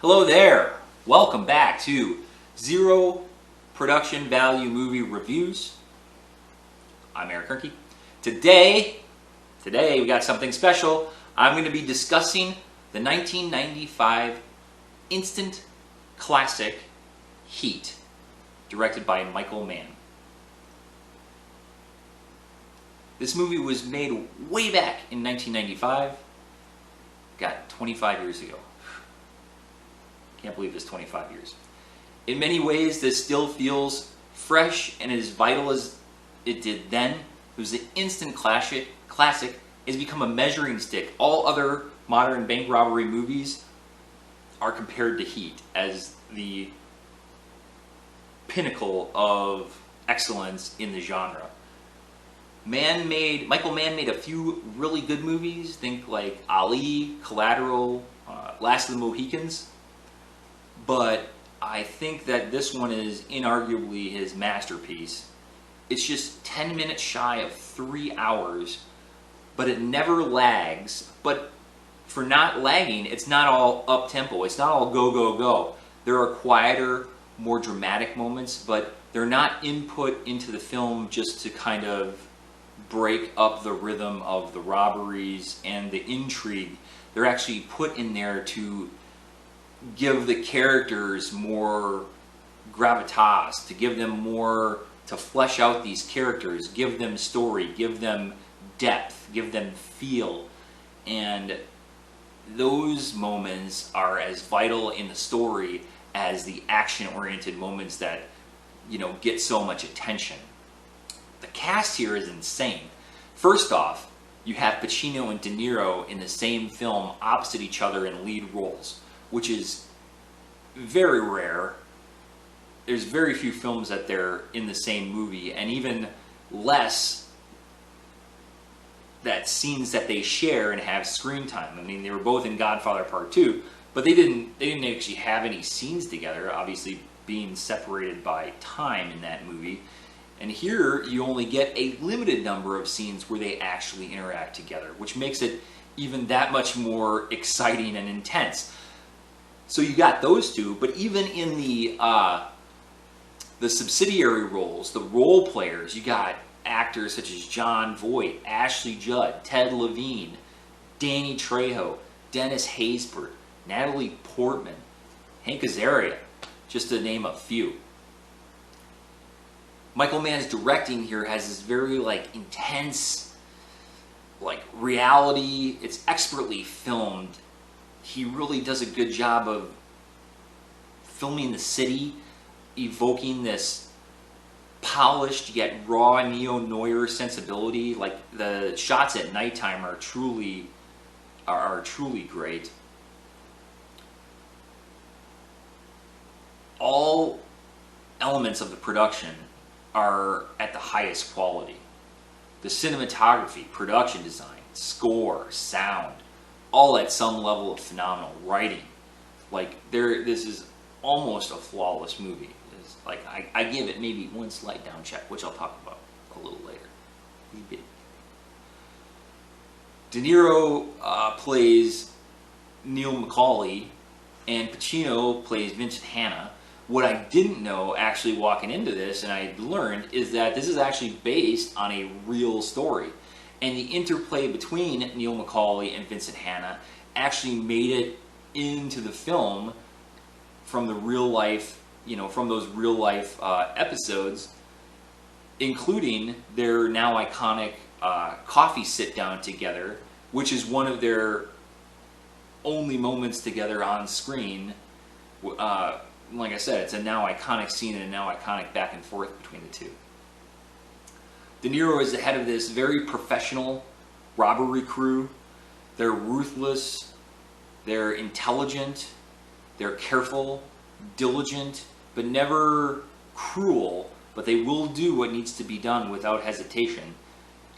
Hello there! Welcome back to Zero Production Value Movie Reviews. I'm Eric Hoernke. Today we got something special. I'm going to be discussing the 1995 instant classic Heat, directed by Michael Mann. This movie was made way back in 1995. God, 25 years ago. Can't believe it's 25 years. In many ways, this still feels fresh and as vital as it did then. It was an instant classic. It's become a measuring stick. All other modern bank robbery movies are compared to Heat as the pinnacle of excellence in the genre. Michael Mann made a few really good movies. Think like Ali, Collateral, Last of the Mohicans. But I think that this one is inarguably his masterpiece. It's just 10 minutes shy of 3 hours, but it never lags. But for not lagging, it's not all up-tempo. It's not all go, go, go. There are quieter, more dramatic moments, but they're not input into the film just to kind of break up the rhythm of the robberies and the intrigue. They're actually put in there to give the characters more gravitas, to give them more, to flesh out these characters, give them story, give them depth, give them feel. And those moments are as vital in the story as the action-oriented moments that, get so much attention. The cast here is insane. First off, you have Pacino and De Niro in the same film opposite each other in lead roles, which is very rare. There's very few films that they're in the same movie, and even less that scenes that they share and have screen time. I mean, they were both in Godfather Part 2, but they didn't actually have any scenes together, obviously being separated by time in that movie. And here you only get a limited number of scenes where they actually interact together, which makes it even that much more exciting and intense. So you got those two, but even in the subsidiary roles, the role players, you got actors such as Jon Voight, Ashley Judd, Ted Levine, Danny Trejo, Dennis Haysbert, Natalie Portman, Hoernke, just to name a few. Michael Mann's directing here has this very intense reality. It's expertly filmed. He really does a good job of filming the city, evoking this polished yet raw neo-noir sensibility. The shots at nighttime are truly great. All elements of the production are at the highest quality. The cinematography, production design, score, sound, all at some level of phenomenal. Writing, this is almost a flawless movie. I give it maybe one slight down check, which I'll talk about a little later. De Niro plays Neil McCauley, and Pacino plays Vincent Hanna. What I didn't know actually walking into this, and I learned, is that this is actually based on a real story. And the interplay between Neil McCauley and Vincent Hanna actually made it into the film from the real life, from those real life episodes, including their now iconic coffee sit down together, which is one of their only moments together on screen. Like I said, it's a now iconic scene and a now iconic back and forth between the two. De Niro is the head of this very professional robbery crew. They're ruthless, they're intelligent, they're careful, diligent, but never cruel, but they will do what needs to be done without hesitation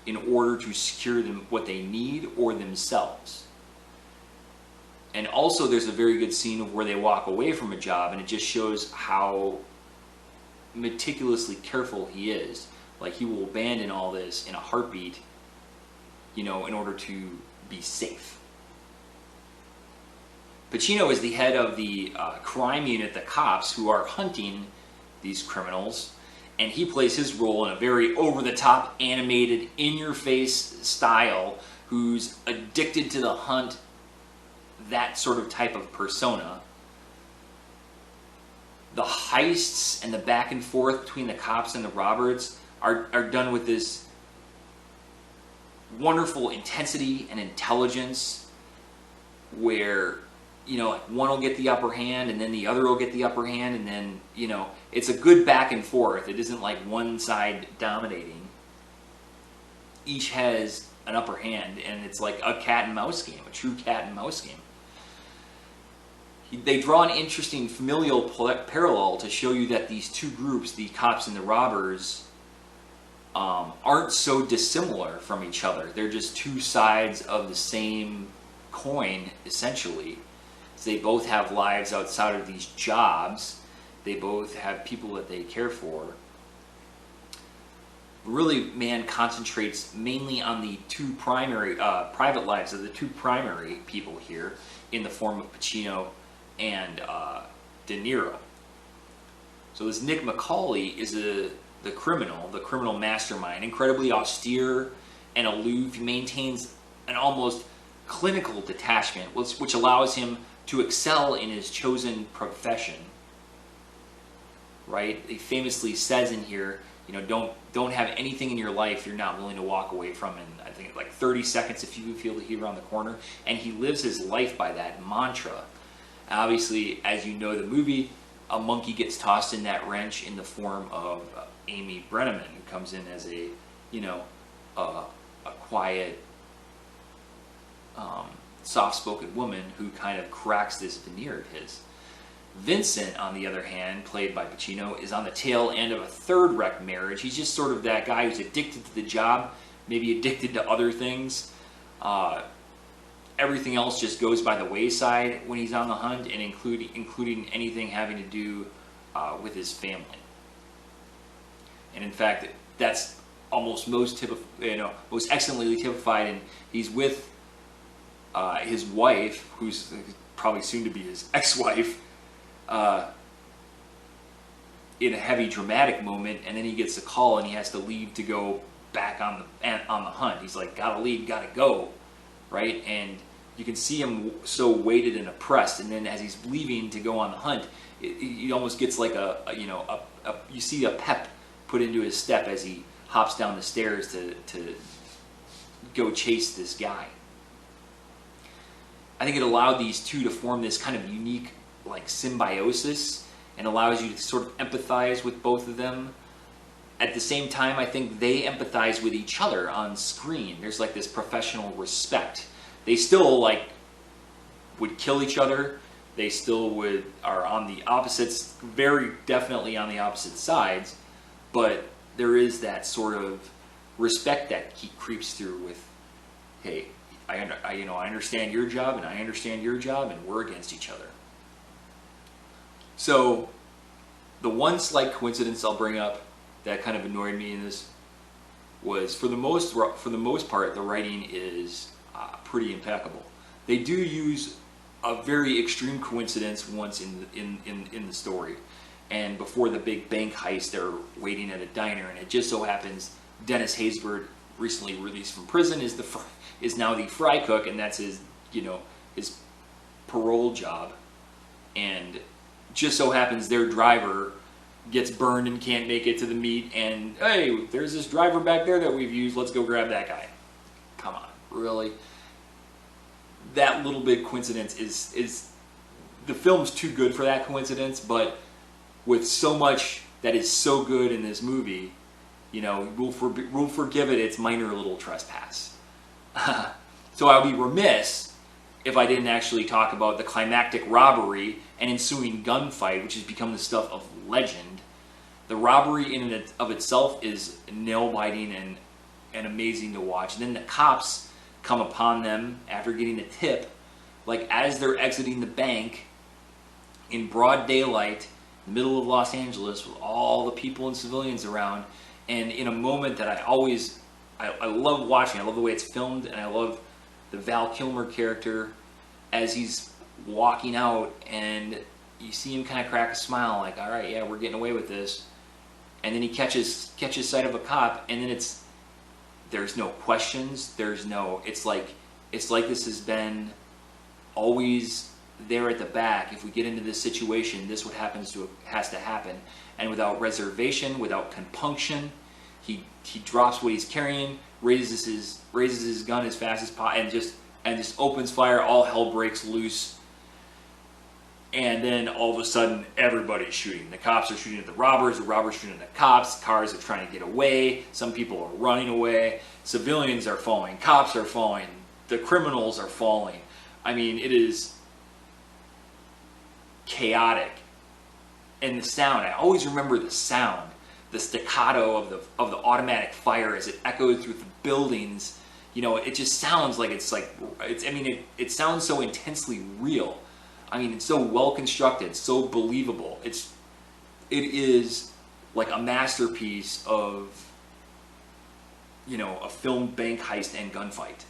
in order to secure them what they need or themselves. And also there's a very good scene of where they walk away from a job, and it just shows how meticulously careful he is. He will abandon all this in a heartbeat, in order to be safe. Pacino is the head of the crime unit, the cops, who are hunting these criminals, and he plays his role in a very over-the-top, animated, in-your-face style, who's addicted to the hunt, that sort of type of persona. The heists and the back and forth between the cops and the robbers are done with this wonderful intensity and intelligence, where, you know, one will get the upper hand and then the other will get the upper hand, and then, you know, it's a good back and forth. It isn't like one side dominating. Each has an upper hand, and it's like a cat and mouse game, a true cat and mouse game. They draw an interesting familial parallel to show you that these two groups, the cops and the robbers, aren't so dissimilar from each other. They're just two sides of the same coin, essentially. They both have lives outside of these jobs. They both have people that they care for. Really, Mann concentrates mainly on the two primary private lives of the two primary people here, in the form of Pacino and De Niro. So this Nick McCauley is the criminal mastermind, incredibly austere and aloof. He maintains an almost clinical detachment, which allows him to excel in his chosen profession. Right? He famously says in here, you know, don't have anything in your life you're not willing to walk away from in, I think, like 30 seconds if you feel the heat around the corner. And he lives his life by that mantra. Obviously, as you know the movie, a monkey gets tossed in that wrench in the form of Amy Brenneman, who comes in as a, you know, a quiet, soft-spoken woman who kind of cracks this veneer of his. Vincent, on the other hand, played by Pacino, is on the tail end of a third-wreck marriage. He's just sort of that guy who's addicted to the job, maybe addicted to other things. Everything else just goes by the wayside when he's on the hunt, and including anything having to do with his family. And in fact, that's almost most excellently typified. And he's with his wife, who's probably soon to be his ex-wife, in a heavy dramatic moment, and then he gets a call and he has to leave to go back on the hunt. He's like, gotta leave, gotta go, right? And you can see him so weighted and oppressed, and then as he's leaving to go on the hunt, he almost gets like you see a pep put into his step as he hops down the stairs to go chase this guy. I think it allowed these two to form this kind of unique, like, symbiosis, and allows you to sort of empathize with both of them. At the same time, I think they empathize with each other on screen. There's like this professional respect. They still like would kill each other. They still are on the opposites, very definitely on the opposite sides, but there is that sort of respect that creeps through with, hey, I understand your job and I understand your job, and we're against each other. So the one slight coincidence I'll bring up that kind of annoyed me in this was, for the most part, the writing is pretty impeccable. They do use a very extreme coincidence once in the story, and before the big bank heist, they're waiting at a diner, and it just so happens Dennis Haysbert, recently released from prison, is now the fry cook, and that's his parole job. And just so happens their driver gets burned and can't make it to the meet, and hey, there's this driver back there that we've used, let's go grab that guy. Come on, really? That little bit coincidence is the film's too good for that coincidence, but with so much that is so good in this movie, you know, we'll forgive it its minor little trespass. So I would be remiss if I didn't actually talk about the climactic robbery and ensuing gunfight, which has become the stuff of legend. The robbery in and of itself is nail-biting and amazing to watch. And then the cops come upon them after getting a tip, like as they're exiting the bank in broad daylight, in the middle of Los Angeles, with all the people and civilians around, and in a moment that I love watching. I love the way it's filmed, and I love the Val Kilmer character as he's walking out, and you see him kind of crack a smile, like, all right, yeah, we're getting away with this. And then he catches sight of a cop, and then there's no questions. It's like this has been always there at the back. If we get into this situation, this what has to happen. And without reservation, without compunction, he drops what he's carrying, raises his gun as fast as possible, and just opens fire. All hell breaks loose. And then all of a sudden, everybody's shooting. The cops are shooting at the robbers are shooting at the cops, cars are trying to get away, some people are running away, civilians are falling, cops are falling, the criminals are falling. I mean, it is chaotic. And the sound, I always remember the sound, the staccato of the automatic fire as it echoes through the buildings. You know, it just sounds like it sounds so intensely real. I mean, it's so well constructed, so believable. It is like a masterpiece of, you know, a film bank heist and gunfight.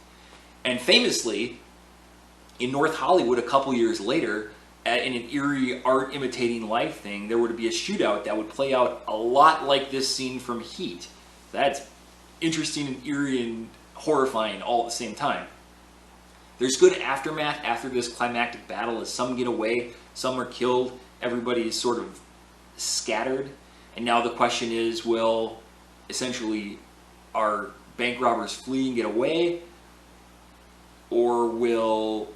And famously, in North Hollywood a couple years later, in an eerie art imitating life thing, there would be a shootout that would play out a lot like this scene from Heat. That's interesting and eerie and horrifying all at the same time. There's good aftermath after this climactic battle as some get away, some are killed, everybody is sort of scattered. And now the question is, are bank robbers flee and get away? Or will,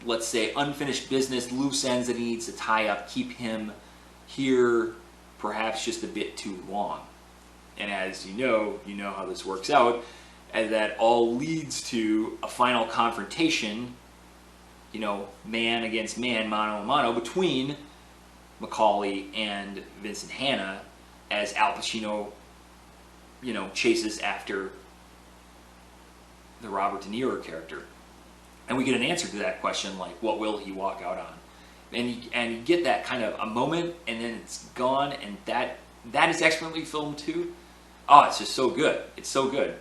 let's say, unfinished business, loose ends that he needs to tie up, keep him here perhaps just a bit too long? And as you know how this works out. And that all leads to a final confrontation, you know, man against man, mano a mano, between Macaulay and Vincent Hanna, as Al Pacino, you know, chases after the Robert De Niro character. And we get an answer to that question, like, what will he walk out on? And you get that kind of a moment, and then it's gone, and that is expertly filmed too. Oh, it's just so good. It's so good.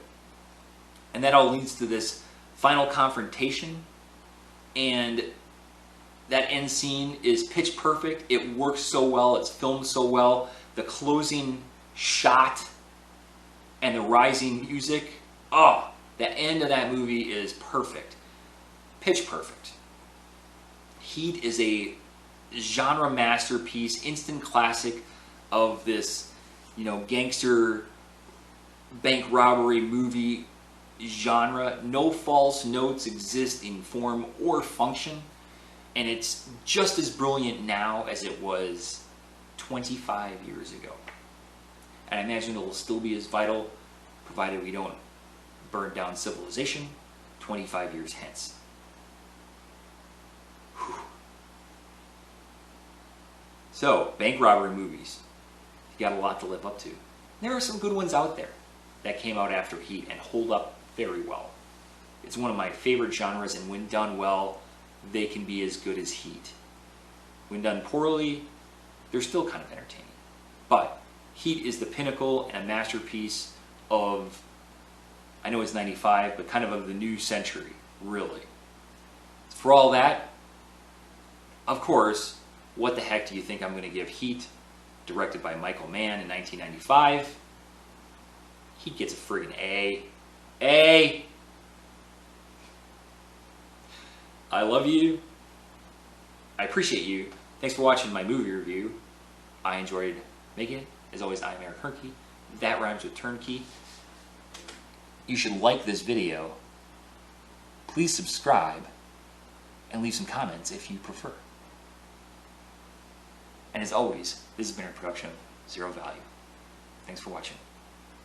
And that all leads to this final confrontation, and that end scene is pitch perfect. It works so well. It's filmed so well. The closing shot and the rising music. Oh, the end of that movie is perfect. Pitch perfect. Heat is a genre masterpiece, instant classic of this, you know, gangster bank robbery movie genre. No false notes exist in form or function, and it's just as brilliant now as it was 25 years ago. And I imagine it will still be as vital, provided we don't burn down civilization 25 years hence. Whew. So, bank robbery movies, you got a lot to live up to. There are some good ones out there that came out after Heat and hold up very well. It's one of my favorite genres, and when done well, they can be as good as Heat. When done poorly, they're still kind of entertaining. But Heat is the pinnacle and a masterpiece of, I know it's 95, but kind of the new century, really. For all that, of course, what the heck do you think I'm going to give Heat, directed by Michael Mann in 1995? Heat gets a friggin' A. A! I love you. I appreciate you. Thanks for watching my movie review. I enjoyed making it. As always, I'm Eric Hoernke. That rhymes with turnkey. You should like this video. Please subscribe and leave some comments if you prefer. And as always, this has been a production of Zero Value. Thanks for watching.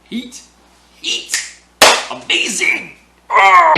Heat! Heat! Amazing! Oh!